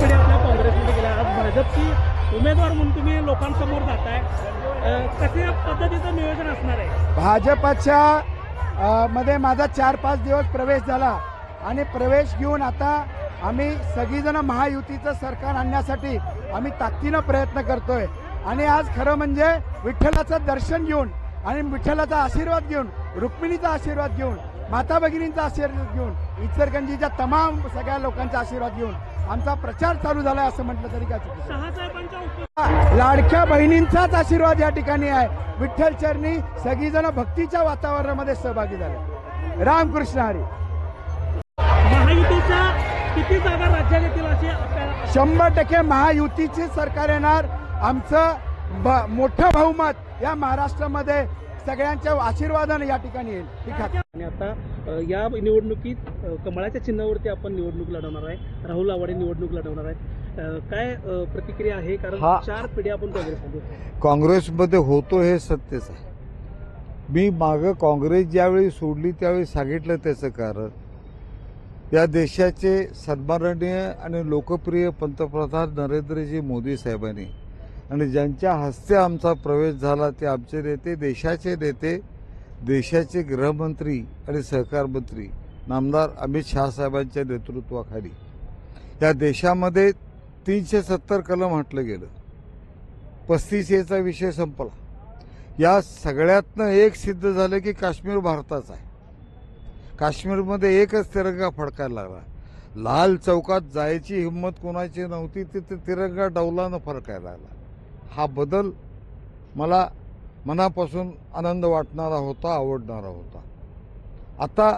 पिढी आपल्या काँग्रेसमध्ये गेल्या, आज भाजपची उमेदवार म्हणून तुम्ही लोकांसमोर जाताय, कशा पद्धतीचं नियोजन असणार आहे? भाजपच्या मध्ये माझा 4-5 दिवस प्रवेश झाला आणि प्रवेश घेऊन आता आम्ही सगळीजण महायुतीचं सरकार आणण्यासाठी आम्ही ताकदीनं प्रयत्न करतोय आणि आज खरं म्हणजे विठ्ठलाचं दर्शन घेऊन आणि विठ्ठलाचा आशीर्वाद घेऊन, रुक्मिणीचा आशीर्वाद घेऊन, माता भगिनींचा आशीर्वाद घेऊन, इचलकरंजीच्या तमाम सगळ्या लोकांचा आशीर्वाद घेऊन आमचा प्रचार चालू झालाय असं म्हटलं तरी काय चुकीचं? शहासाहेबांच्या लाडक्या बहिणींचाच आशीर्वाद या ठिकाणी आहे. विठ्ठल चरणी सगळीजण भक्तीच्या वातावरणामध्ये सहभागी झाले. रामकृष्ण हरी. महायुतीच्या किती जागा राज्यात येतील अशी आपल्याला? 100% महायुतीचे सरकार येणार. आमचं मोठं बहुमत या महाराष्ट्रामध्ये सगळ्यांच्या आशीर्वादाने या ठिकाणी येईल. ठीक आहे. आणि आता या निवडणुकीत कमळाच्या चिन्हावरती आपण निवडणूक लढवणार आहे. राहुल आवाडे निवडणूक लढवणार आहेत. काय प्रतिक्रिया आहे? कारण 4 पिढ्या आपण काँग्रेसमध्ये होतो हे सत्यच आहे. मी मागं काँग्रेस ज्यावेळी सोडली त्यावेळी सांगितलं त्याचं कारण, या देशाचे सन्माननीय आणि लोकप्रिय पंतप्रधान नरेंद्रजी मोदी साहेबांनी आणि ज्यांच्या हस्ते आमचा प्रवेश झाला ते आमचे नेते, देशाचे नेते, देशाचे गृहमंत्री आणि सहकार मंत्री नामदार अमित शहा साहेबांच्या नेतृत्वाखाली या देशामध्ये 370 कलम हटलं गेलं. 35A विषय संपला. या सगळ्यातनं एक सिद्ध झालं की काश्मीर भारताचा आहे. काश्मीरमध्ये एकच तिरंगा फडकायला लागला. लाल चौकात जायची हिंमत कोणाची नव्हती, तिथे तिरंगा डौलानं फडकायला लागला. हा बदल मला मनापासून आनंद वाटणारा होता, आवडणारा होता. आता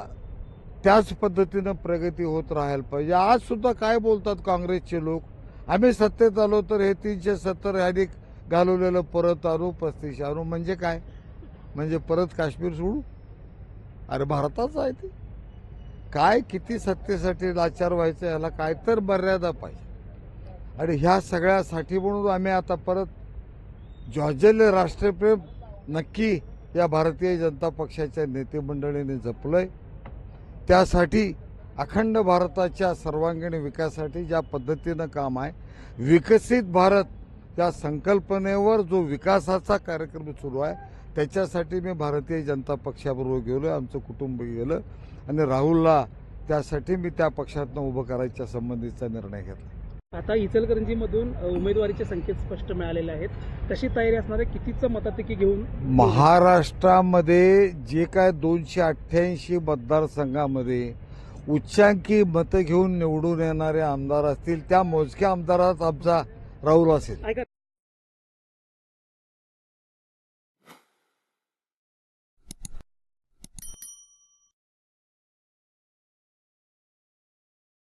त्याच पद्धतीनं प्रगती होत राहायला पाहिजे. आज सुद्धा काय बोलतात काँग्रेसचे लोक, आम्ही सत्तेत आलो तर हे 370 ह्यांनी घालवलेलं परत आणू, 35 आणू. म्हणजे काय? म्हणजे परत काश्मीर सोडू? अरे भारताचं आहे ते. काय किती सत्तेसाठी लाचार व्हायचं, याला काय तर मर्यादा पाहिजे. आणि ह्या सगळ्यासाठी म्हणून आम्ही आता परत ज्वाज्वल्य राष्ट्रप्रेम नक्की या भारतीय जनता पक्षाच्या नेतेमंडळीने जपलंय. त्यासाठी अखंड भारताच्या सर्वांगीण विकासासाठी ज्या पद्धतीनं काम आहे, विकसित भारत या संकल्पनेवर जो विकासाचा कार्यक्रम सुरू आहे, त्याच्यासाठी मी भारतीय जनता पक्षाबरोबर गेलो, आमचं कुटुंब गेलं आणि राहुलला त्यासाठी मी त्या पक्षातनं उभं करायच्या संबंधीचा निर्णय घेतला. आता इचलकरंजीमधून उमेदवारीचे संकेत स्पष्ट मिळालेले आहेत. कशी तयारी असणार आहे? कितीचं मताधिक्य घेऊन? महाराष्ट्रामध्ये जे काय 288 मतदारसंघामध्ये उच्चांकी मतं घेऊन निवडून येणारे आमदार असतील, त्या मोजक्या आमदारात आमचा राहुल असेल.